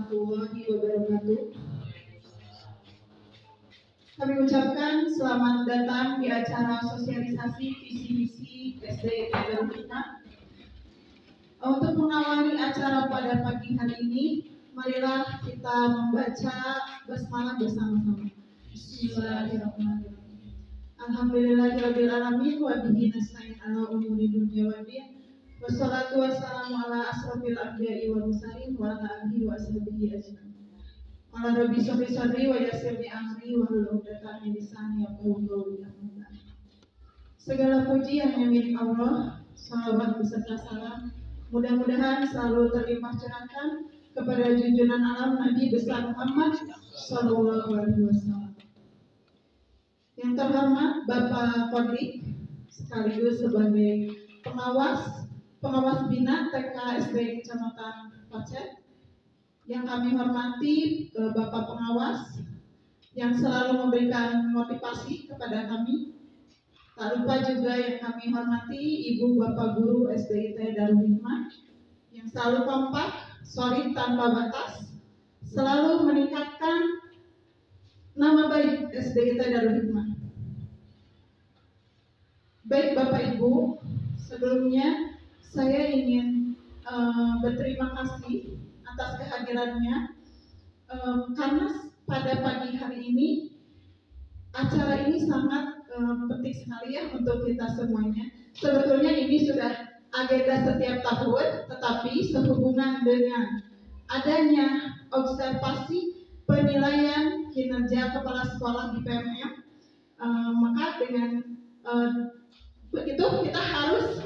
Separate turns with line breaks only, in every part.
warahmatullahi wabarakatuh. Kami ucapkan selamat datang di acara sosialisasi visi misi SD Darul Hikmah. Untuk mengawali acara pada pagi hari ini, marilah kita membaca basmalah bersama-sama. Bismillahirrahmanirrahim. Alhamdulillahirabbil alamin wa bihi nasta'in ala umuri dunya waddin. Wassalatu wassalamu ala asrofil anbiya'i wal mursalin wa ala alihi wa sahbihi ajmain. Qala rabbi shrah sadri wa yassir li amri wahlul 'uqdatam min lisani yafqahu qawli. Segala puji hanya milik Allah. Salawat beserta salam mudah-mudahan selalu terlimpah curahkan kepada junjungan alam Nabi besar Muhammad sallallahu alaihi wasallam. Yang terhormat Bapak Kodrik sekaligus sebagai pengawas Bina TK SD Kecamatan Pacet. Yang kami hormati Bapak Pengawas yang selalu memberikan motivasi kepada kami. Tak lupa juga yang kami hormati Ibu Bapak Guru SDIT Darul Hikmah yang selalu kompak, solid tanpa batas, selalu meningkatkan nama baik SDIT Darul Hikmah. Baik Bapak Ibu, sebelumnya saya ingin berterima kasih atas kehadirannya karena pada pagi hari ini acara ini sangat penting sekali ya untuk kita semuanya. Sebetulnya ini sudah agenda setiap tahun, tetapi sehubungan dengan adanya observasi penilaian kinerja kepala sekolah di PMM, maka dengan begitu kita harus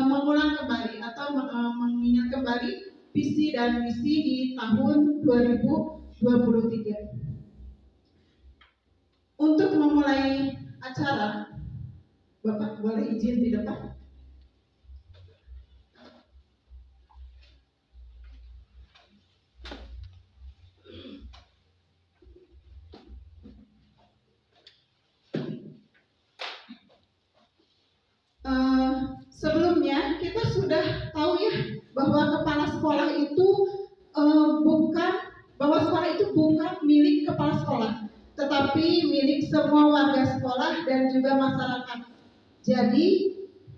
mengulang kembali atau mengingat kembali visi dan misi di tahun 2023. Untuk memulai acara, Bapak boleh izin di depan. Sebelumnya kita sudah tahu ya bahwa kepala sekolah itu bukan milik kepala sekolah, tetapi milik semua warga sekolah dan juga masyarakat. Jadi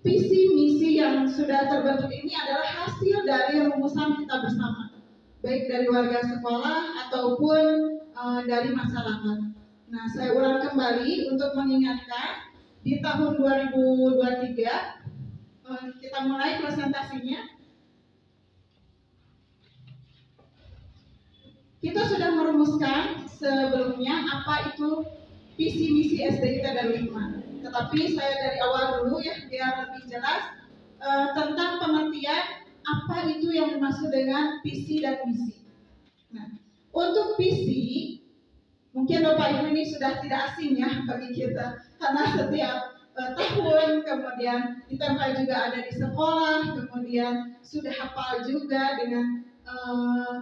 visi misi yang sudah terbentuk ini adalah hasil dari rumusan kita bersama, baik dari warga sekolah ataupun dari masyarakat. Nah, saya ulang kembali untuk mengingatkan di tahun 2023 kita mulai presentasinya. Kita sudah merumuskan sebelumnya apa itu visi misi SD kita Darul Hikmah. Tetapi saya dari awal dulu ya biar lebih jelas tentang pengertian apa itu yang dimaksud dengan visi dan misi. Nah, untuk visi mungkin Bapak Ibu ini sudah tidak asing ya bagi kita karena setiap tahun, kemudian ditempel juga ada di sekolah, kemudian sudah hafal juga dengan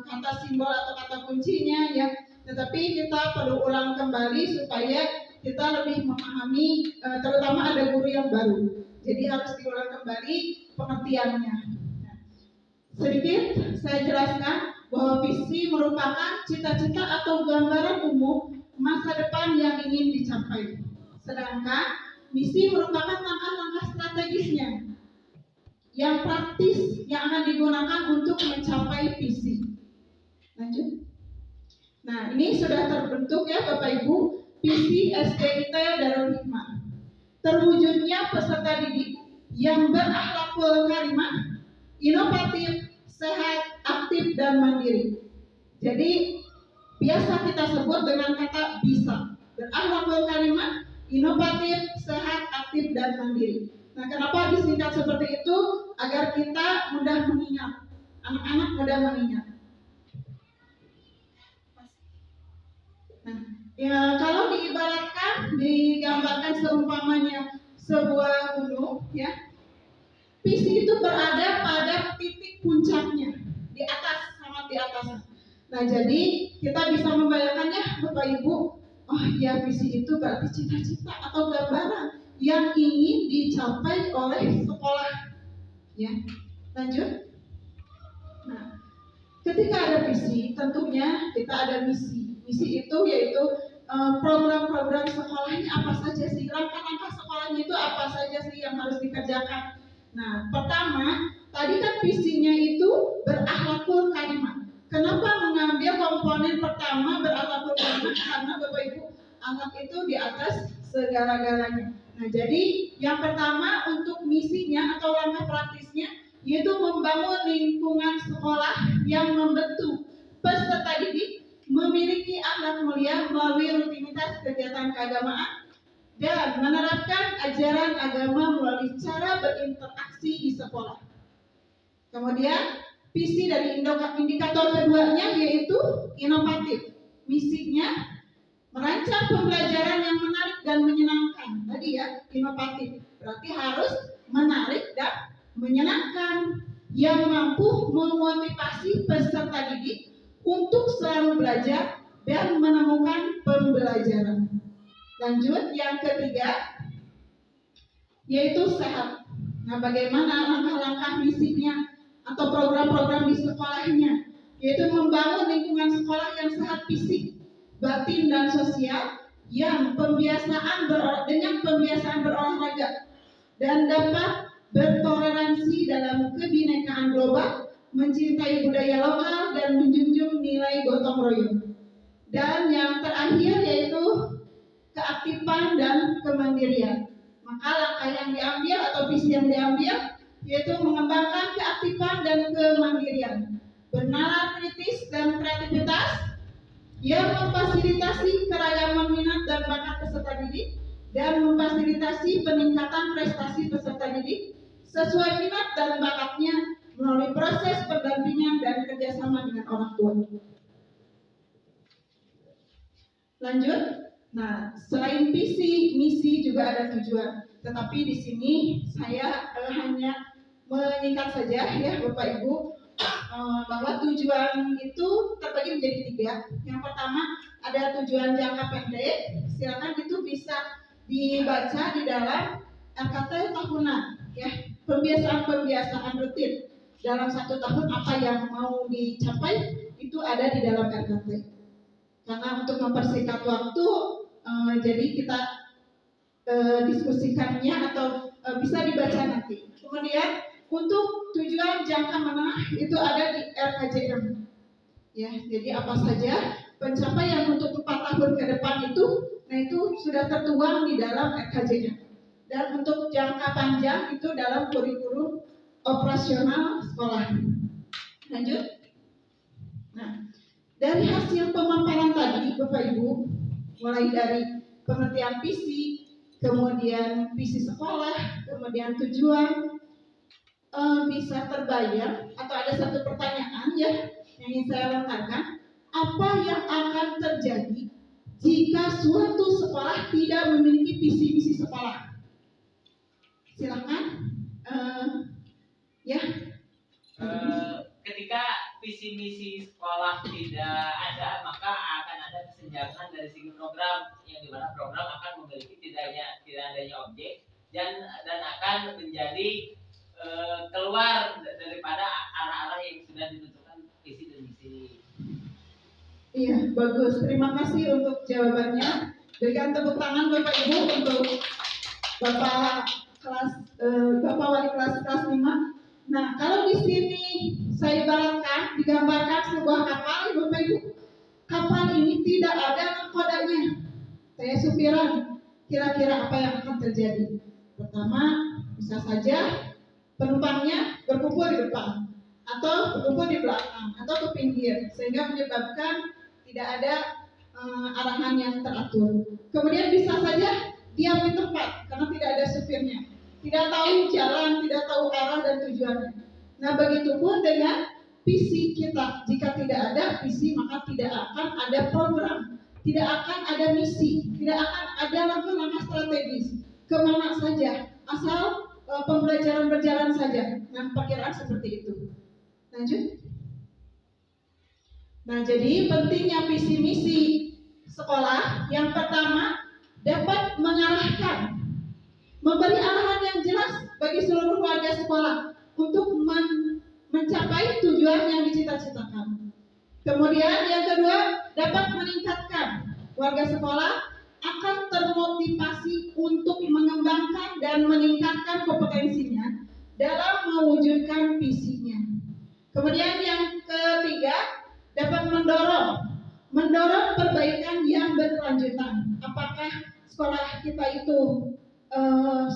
kata simbol atau kata kuncinya ya. Tetapi kita perlu ulang kembali supaya kita lebih memahami, terutama ada guru yang baru. Jadi harus diulang kembali pengertiannya. Nah, sedikit saya jelaskan bahwa visi merupakan cita-cita atau gambaran umum masa depan yang ingin dicapai. Sedangkan misi merupakan langkah-langkah strategisnya yang praktis yang akan digunakan untuk mencapai visi. Lanjut. Nah, ini sudah terbentuk ya Bapak Ibu, visi SDIT Darul Hikmah. Terwujudnya peserta didik yang berakhlakul karimah, inovatif, sehat, aktif dan mandiri. Jadi biasa kita sebut dengan kata bisa. Berakhlakul karimah, inovatif, sehat, aktif, dan mandiri. Nah, kenapa disingkat seperti itu? Agar kita mudah mengingat, anak-anak mudah mengingat. Nah, ya, kalau diibaratkan, digambarkan seumpamanya sebuah gunung, ya, visi itu berada pada titik puncaknya, di atas, sangat di atas. Nah, jadi kita bisa membayangkannya, Bapak Ibu. Oh ya, visi itu berarti cita-cita atau gambaran yang ingin dicapai oleh sekolah. Ya, lanjut. Nah, ketika ada visi, tentunya kita ada misi. Misi itu yaitu program-program sekolahnya apa saja sih, langkah-langkah sekolahnya itu apa saja sih yang harus dikerjakan. Nah, pertama, tadi kan visinya itu berakhlakul karimah. Kenapa mengambil komponen pertama berakhlakul karimah? Karena Bapak Ibu, anak itu di atas segala-galanya. Nah, jadi yang pertama untuk misinya atau langkah praktisnya yaitu membangun lingkungan sekolah yang membentuk peserta didik memiliki akhlak mulia melalui rutinitas kegiatan keagamaan dan menerapkan ajaran agama melalui cara berinteraksi di sekolah. Kemudian visi dari indikator keduanya yaitu inovatif. Misinya merancang pembelajaran yang menarik dan menyenangkan. Tadi ya, inovatif. Berarti harus menarik dan menyenangkan, yang mampu memotivasi peserta didik untuk selalu belajar dan menemukan pembelajaran. Lanjut, yang ketiga yaitu sehat. Nah, bagaimana langkah-langkah misinya atau program-program di sekolahnya? Yaitu membangun lingkungan sekolah yang sehat fisik, batin dan sosial, yang dengan pembiasaan berolahraga dan dapat bertoleransi dalam kebinekaan global, mencintai budaya lokal dan menjunjung nilai gotong royong. Dan yang terakhir yaitu keaktifan dan kemandirian. Maka langkah yang diambil atau visi yang diambil yaitu mengembangkan keaktifan dan kemandirian, bernalar kritis dan kreativitas yang memfasilitasi keragaman minat dan bakat peserta didik dan memfasilitasi peningkatan prestasi peserta didik sesuai minat dan bakatnya melalui proses pendampingan dan kerjasama dengan orang tua. Lanjut. Nah, selain visi, misi juga ada tujuan. Tetapi di sini saya hanya menyingkat saja ya Bapak Ibu, bahwa tujuan itu terbagi menjadi 3. Yang pertama ada tujuan jangka pendek. Silakan itu bisa dibaca di dalam RKT tahunan ya, pembiasaan rutin dalam 1 tahun apa yang mau dicapai itu ada di dalam RKT. Karena untuk mempersingkat waktu, jadi kita diskusikannya atau bisa dibaca nanti. Kemudian untuk tujuan jangka menengah itu ada di RKJM. Ya, jadi apa saja pencapaian untuk 4 tahun ke depan itu, nah itu sudah tertuang di dalam RKJM. Dan untuk jangka panjang itu dalam kurikulum operasional sekolah. Lanjut. Nah, dari hasil pemaparan tadi Bapak Ibu, mulai dari pengertian visi, kemudian visi sekolah, kemudian tujuan, bisa terbayang atau ada satu pertanyaan ya yang ingin saya lontarkan, apa yang akan terjadi jika suatu sekolah tidak memiliki visi misi sekolah? Silakan. Ya.
Ketika visi misi sekolah tidak ada, maka akan ada kesenjangan dari segi program, yang dimana program akan memiliki tidak adanya objek dan akan menjadi keluar daripada arah-arah yang sudah ditentukan visi dan misi.
Iya, bagus. Terima kasih untuk jawabannya. Berikan tepuk tangan Bapak Ibu untuk Bapak wali kelas 5. Nah, kalau di sini saya ibaratkan, digambarkan sebuah kapal, Bapak Ibu. Kapal ini tidak ada nakodanya. Saya supiran. Kira-kira apa yang akan terjadi? Pertama, bisa saja penumpangnya berkumpul di depan, atau berkumpul di belakang, atau ke pinggir, sehingga menyebabkan tidak ada arahan yang teratur. Kemudian bisa saja diam di tempat karena tidak ada supirnya, tidak tahu jalan, tidak tahu arah dan tujuannya. Nah, begitupun dengan visi kita. Jika tidak ada visi, maka tidak akan ada program, tidak akan ada misi, tidak akan ada langkah-langkah strategis kemana saja, asal pembelajaran berjalan saja. Nah, perkiraan seperti itu. Lanjut. Nah, jadi pentingnya visi misi sekolah yang pertama dapat mengarahkan, memberi arahan yang jelas bagi seluruh warga sekolah untuk mencapai tujuan yang dicita-citakan. Kemudian yang kedua, dapat meningkatkan warga sekolah akan termotivasi untuk mengembangkan dan meningkatkan kompetensinya dalam mewujudkan visinya. Kemudian yang ketiga, dapat mendorong perbaikan yang berkelanjutan. Apakah sekolah kita itu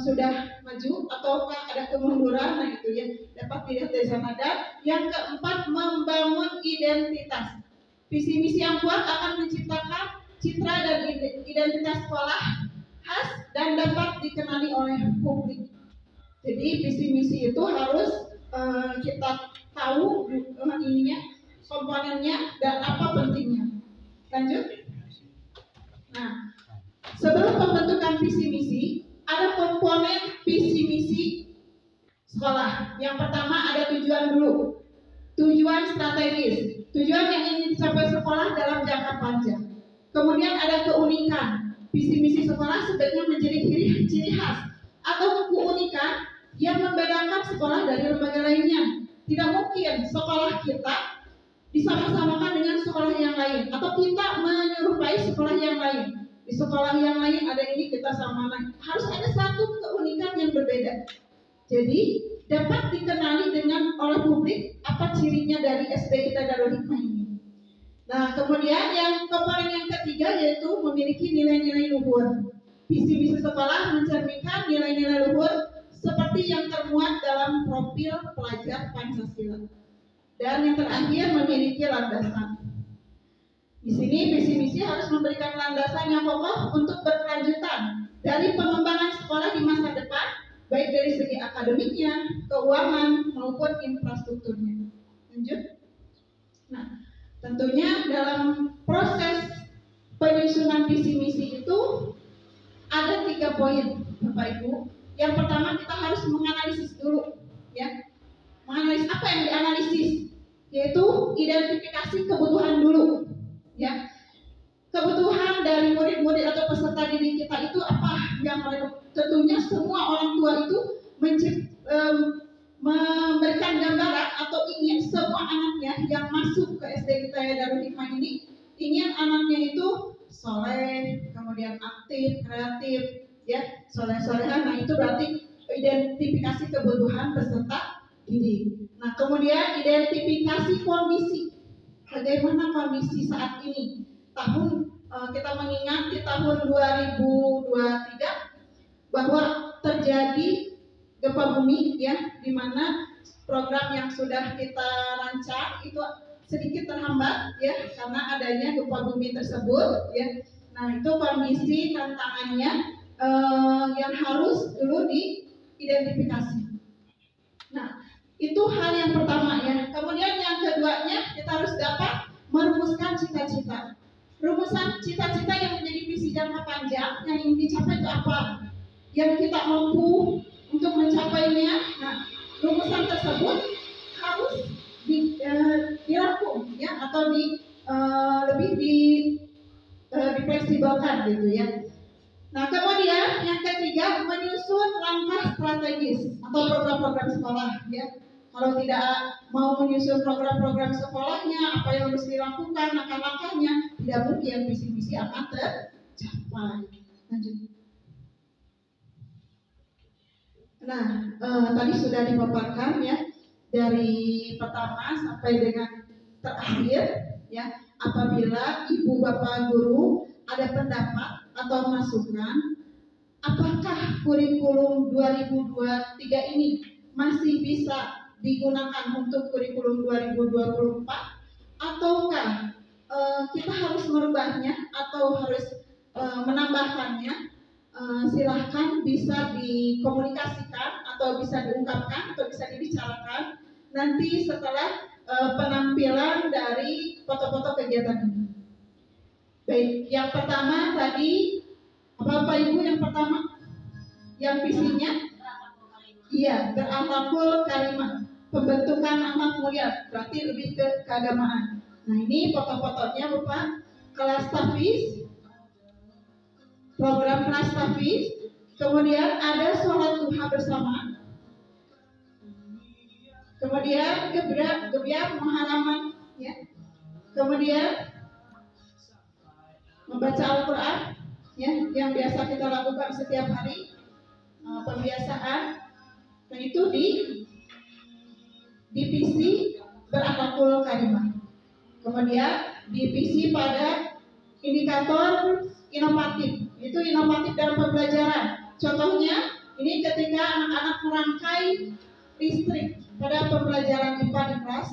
sudah maju ataukah ada kemunduran? Nah itu ya dapat dilihat dari sana. Dan yang keempat, membangun identitas. Visi misi yang kuat akan menciptakan citra dan identitas sekolah khas dan dapat dikenali oleh publik. Jadi visi misi itu harus kita tahu ininya, komponennya dan apa pentingnya. Lanjut. Nah, sebelum pembentukan visi misi, ada komponen visi misi sekolah. Yang pertama ada tujuan dulu. Tujuan strategis. Tujuan yang ingin dicapai sekolah dalam jangka panjang. Kemudian ada keunikan. Visi misi sekolah sebaiknya menjadi ciri khas atau keunikan yang membedakan sekolah dari lembaga lainnya. Tidak mungkin sekolah kita disama-samakan dengan sekolah yang lain atau kita menyerupai sekolah yang lain. Di sekolah yang lain ada ini, kita samakan. Harus ada satu keunikan yang berbeda. Jadi dapat dikenali dengan oleh publik apa cirinya dari SD kita Darul Hikmah ini. Nah, kemudian yang komponen yang ketiga yaitu memiliki nilai-nilai luhur. Visi misi sekolah mencerminkan nilai-nilai luhur seperti yang termuat dalam profil pelajar Pancasila. Dan yang terakhir memiliki landasan. Di sini visi misi harus memberikan landasan yang kokoh untuk berkelanjutan dari pengembangan sekolah di masa depan, baik dari segi akademiknya, keuangan maupun infrastrukturnya. Lanjut. Nah, tentunya dalam proses penyusunan visi misi itu ada 3 poin, Bapak Ibu. Yang pertama kita harus menganalisis dulu, ya. Menganalisis apa yang dianalisis, yaitu identifikasi kebutuhan dulu, ya. Kebutuhan dari murid-murid atau peserta didik kita itu apa yang mereka, tentunya semua orang tua itu memberikan gambaran atau ingin semua anaknya yang masuk ke SD kita Darul Hikmah ini ingin anaknya itu soleh, kemudian aktif, kreatif, ya, soleh-solehan. Nah itu berarti identifikasi kebutuhan peserta didik. Nah kemudian identifikasi kondisi, bagaimana kondisi saat ini. Kita mengingat di tahun 2023 bahwa terjadi gempa bumi, ya, di mana program yang sudah kita rancang itu sedikit terhambat, ya, karena adanya gempa bumi tersebut, ya. Nah itu kondisi tantangannya yang harus dulu diidentifikasi. Nah itu hal yang pertama, ya. Kemudian yang keduanya kita harus dapat merumuskan cita-cita. Rumusan cita-cita yang menjadi visi jangka panjang yang ingin dicapai itu apa? Yang kita mampu untuk mencapainya. Nah, rumusan tersebut harus dirangkum, ya, atau lebih difleksibelkan gitu, ya. Nah, kemudian yang ketiga menyusun langkah strategis atau program-program sekolah, ya. Kalau tidak mau menyusun program-program sekolahnya, apa yang harus dilakukan, langkah-langkahnya, tidak mungkin visi misi akan tercapai. Lanjut. Nah, tadi sudah dipaparkan, ya, dari pertama sampai dengan terakhir, ya. Apabila ibu bapak guru ada pendapat atau masukan, apakah kurikulum 2023 ini masih bisa digunakan untuk kurikulum 2024 ataukah kita harus merubahnya atau harus menambahkannya? Silahkan bisa dikomunikasikan atau bisa diungkapkan atau bisa dibicarakan nanti setelah penampilan dari foto-foto kegiatan ini. Baik, yang pertama tadi Bapak Ibu, yang pertama yang visinya, iya, berakhlakul karimah, pembentukan anak mulia, berarti lebih ke keagamaan. Nah ini foto-fotonya Bapak, kelas tahfiz, program kelas tahfiz, kemudian ada sholat duha bersama, kemudian gebyar pengharaman, ya. Kemudian membaca Al-Quran, ya, yang biasa kita lakukan setiap hari, pembiasaan, dan itu di divisi berakhlakul karimah. Kemudian divisi pada indikator inovatif, itu inovatif dalam pembelajaran. Contohnya, ini ketika anak-anak merangkai listrik pada pembelajaran IPA di kelas.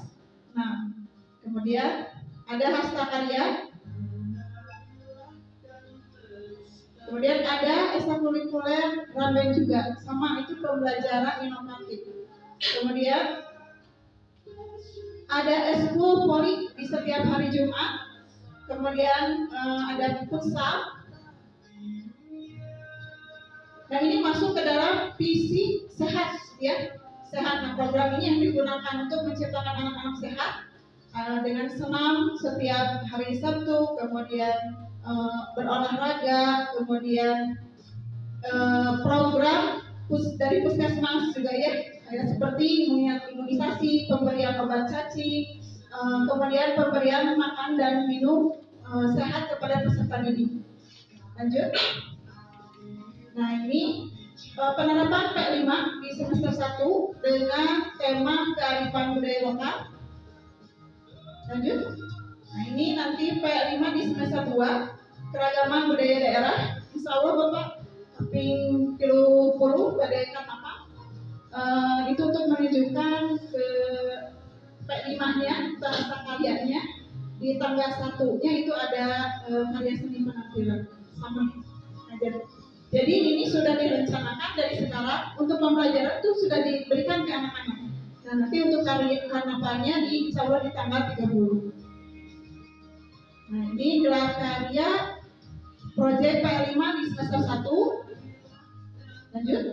Nah, kemudian ada hasta karya, kemudian ada ekstrakurikuler Ramben juga, sama itu pembelajaran inovatif. Kemudian ada eskul poli di setiap hari Jumat. Kemudian ada futsal. Dan ini masuk ke dalam visi sehat, ya, sehat. Nah, program ini yang digunakan untuk menciptakan anak-anak sehat dengan senam setiap hari Sabtu, kemudian berolahraga, kemudian program dari puskesmas juga, ya, seperti imunisasi, pemberian obat cacing, kemudian pemberian makan dan minum sehat kepada peserta didik. Lanjut. Nah, ini penerapan P5 di semester 1 dengan tema kearifan budaya lokal. Lanjut. Nah, ini nanti P5 di semester 2 keragaman budaya daerah. Insya Allah Bapak ping 30 pada apa? Itu untuk menunjukkan ke P5-nya, bahasa karyanya. Di tanggal 1-nya itu ada karya seni penampilan sama aja. Jadi ini sudah direncanakan dari sekarang untuk pembelajaran itu sudah diberikan ke anak-anak. Nah, nanti untuk karnavalnya insya Allah di tanggal 30. Nah, ini gelar karya proyek P5 di semester 1. Lanjut.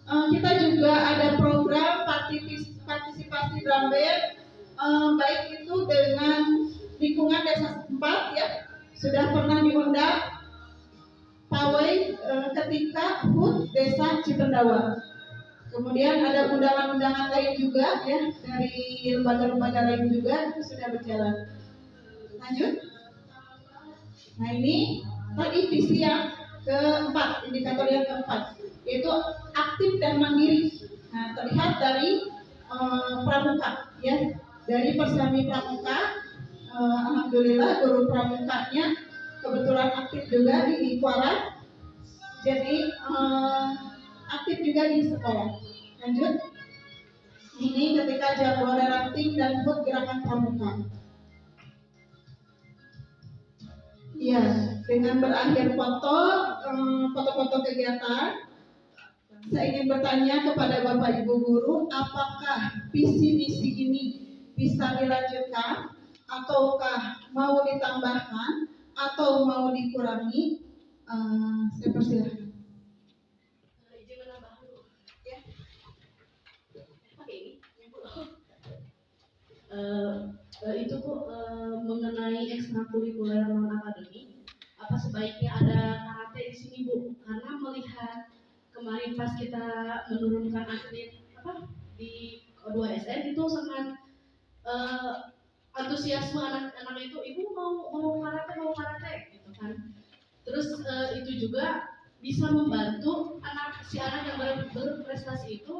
Nah, kita juga ada program partisipasi drum band, baik itu dengan lingkungan desa setempat, ya, sudah pernah diundang pawai ketika HUT Desa Cipendawa. Kemudian ada undangan-undangan lain juga, ya, dari lembaga-lembaga lain juga itu sudah berjalan. Lanjut. Nah, ini tadi visi yang keempat, indikator yang keempat, yaitu aktif dan mandiri. Nah, terlihat dari pramuka, ya, dari Persami Pramuka. Alhamdulillah guru pramukanya kebetulan aktif juga di Kuala, jadi aktif juga di sekolah. Lanjut. Ini ketika jadwal ranting dan HUT gerakan pramuka. Ya, dengan berakhir foto-foto kegiatan, saya ingin bertanya kepada Bapak Ibu guru, apakah visi misi ini bisa dilanjutkan, ataukah mau ditambahkan, atau mau dikurangi? Saya persilahkan.
Izin menambah dulu. Ya. Oke, itu Bu, mengenai ekstrakurikuler non akademik, apa sebaiknya ada karate di sini Bu? Karena melihat kemarin pas kita menurunkan atlet di O2SN itu sangat antusiasme anak-anak itu, ibu mau karate gitu kan. Terus itu juga bisa membantu si anak yang berprestasi itu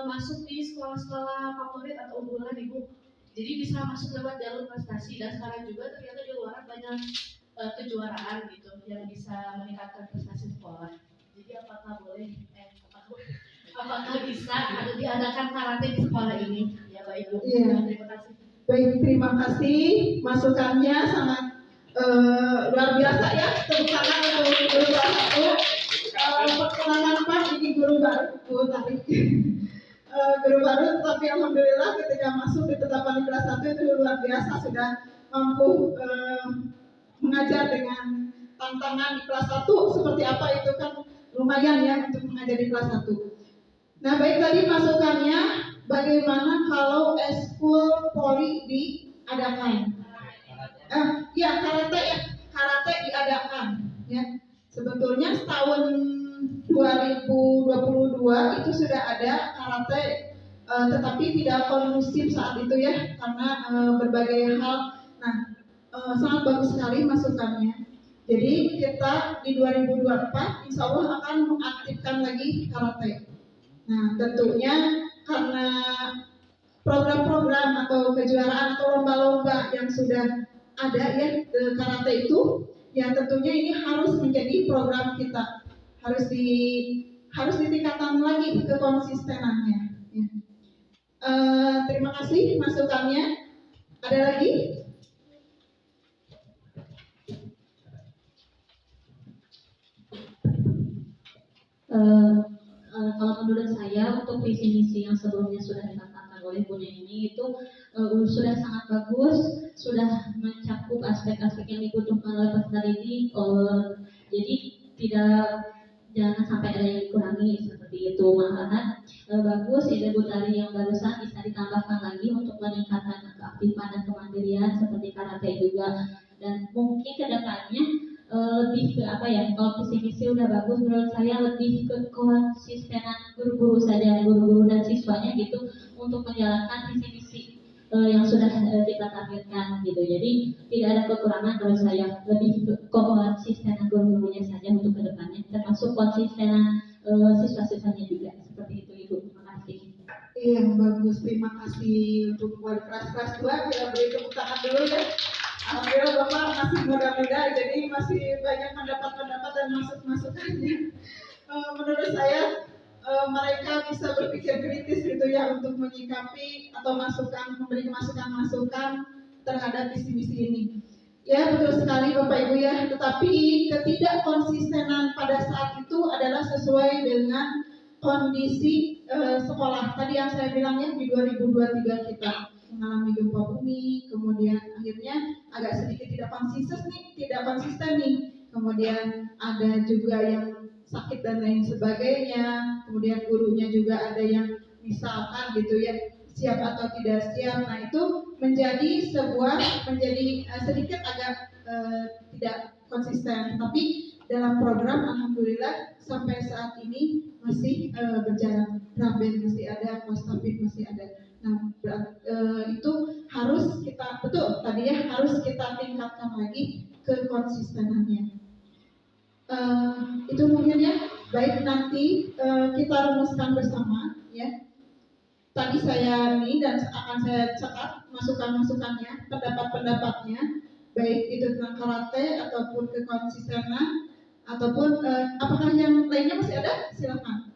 masuk di sekolah-sekolah favorit atau unggulan ibu. Jadi bisa masuk lewat jalur prestasi, dan sekarang juga ternyata di luar banyak kejuaraan gitu yang bisa meningkatkan prestasi sekolah. Jadi apakah bisa diadakan karate di sekolah ini? Ya Baik Bu.
Iya.
Terima kasih.
Baik, terima kasih. Masukannya sangat luar biasa, ya. Tepuk tangan untuk guru baru. Perkenalan Pak, ini guru baru tadi. Guru baru, tapi alhamdulillah ketika masuk ditetapkan di kelas 1 itu luar biasa, sudah mampu mengajar dengan tantangan di kelas 1 seperti apa itu kan lumayan, ya, untuk mengajar di kelas 1. Nah, baik, tadi masukannya bagaimana kalau eskul poli diadakan? Ya, karate diadakan, ya. Sebetulnya tahun 2022 itu sudah ada karate, tetapi tidak kondusif saat itu ya, karena berbagai hal. Nah, sangat bagus sekali masukannya. Jadi kita di 2024 insya Allah akan mengaktifkan lagi karate. Nah, tentunya karena program-program atau kejuaraan atau lomba-lomba yang sudah ada ya karate itu, ya tentunya ini harus menjadi program kita, harus ditingkatkan lagi kekonsistenannya. Ya. Terima kasih masukannya. Ada lagi?
Kalau menurut saya untuk visi misi yang sebelumnya sudah dikatakan oleh Bu Neni itu sudah sangat bagus, sudah mencakup aspek-aspek yang dibutuhkan oleh peserta didik. Jadi jangan sampai ada yang dikurangi seperti itu. Malahan bagus ide Bu Tari yang barusan bisa ditambahkan lagi untuk meningkatkan keaktifan dan kemandirian seperti karate juga. Dan mungkin kedepannya lebih ke apa ya, kalau visi misi udah bagus menurut saya lebih ke konsistenan guru-guru saja, guru-guru dan siswanya gitu untuk menjalankan visi misi yang sudah kita targetkan gitu. Jadi tidak ada kekurangan menurut saya, lebih ke konsistenan guru-gurunya saja untuk kedepannya, termasuk konsistenan siswa-siswanya juga. Seperti itu Ibu, terima kasih.
Iya, bagus, terima kasih untuk wali kelas 2. Kita beri tepuk tangan dulu ya. Alhamdulillah Bapak masih muda-muda, jadi masih banyak pendapat-pendapat dan masukannya. Menurut saya mereka bisa berpikir kritis gitu ya untuk menyikapi atau memberi masukan-masukan terhadap visi misi ini. Ya betul sekali Bapak Ibu ya, tetapi ketidakkonsistenan pada saat itu adalah sesuai dengan kondisi sekolah. Tadi yang saya bilang ya, di 2023 kita mengalami gempa bumi, kemudian akhirnya agak sedikit tidak konsisten nih, kemudian ada juga yang sakit dan lain sebagainya, kemudian gurunya juga ada yang misalkan gitu ya siap atau tidak siap. Nah itu menjadi sedikit agak tidak konsisten, tapi dalam program alhamdulillah sampai saat ini masih berjalan. Raben masih ada, Kostapit masih ada. Nah, itu harus kita harus kita tingkatkan lagi kekonsistenannya. Itu mungkin ya. Baik, nanti kita rumuskan bersama ya. Tadi saya dan akan saya catat masukan-masukannya, pendapat-pendapatnya, baik itu tentang karate ataupun kekonsistenan ataupun apakah yang lainnya masih ada? Silakan.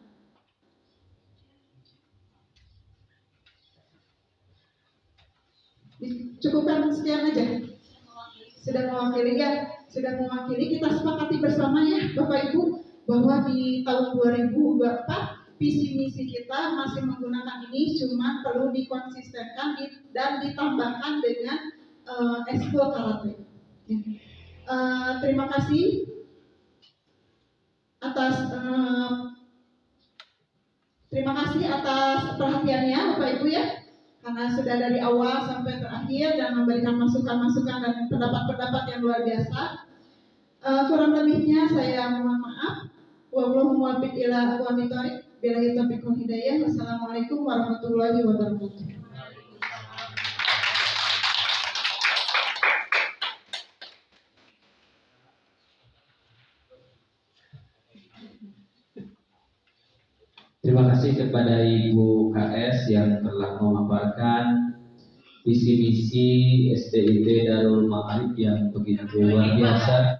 Cukupkan sekian aja. Sudah mewakili, kita sepakati bersama ya Bapak Ibu bahwa di tahun 2024 visi misi kita masih menggunakan ini, cuma perlu dikonsistenkan dan ditambahkan dengan ekskul karate. Terima kasih atas perhatiannya Bapak Ibu ya, karena sudah dari awal sampai terakhir dan memberikan masukan-masukan dan pendapat-pendapat yang luar biasa. Kurang lebihnya saya mohon maaf. Wallahu muwaffiq ila aqwamit thoriq. Billahi taufiq wal hidayah. Wassalamualaikum warahmatullahi wabarakatuh.
Terima kasih kepada Ibu KS yang telah memaparkan visi misi SDIT Darul Ma'arif yang begitu luar biasa.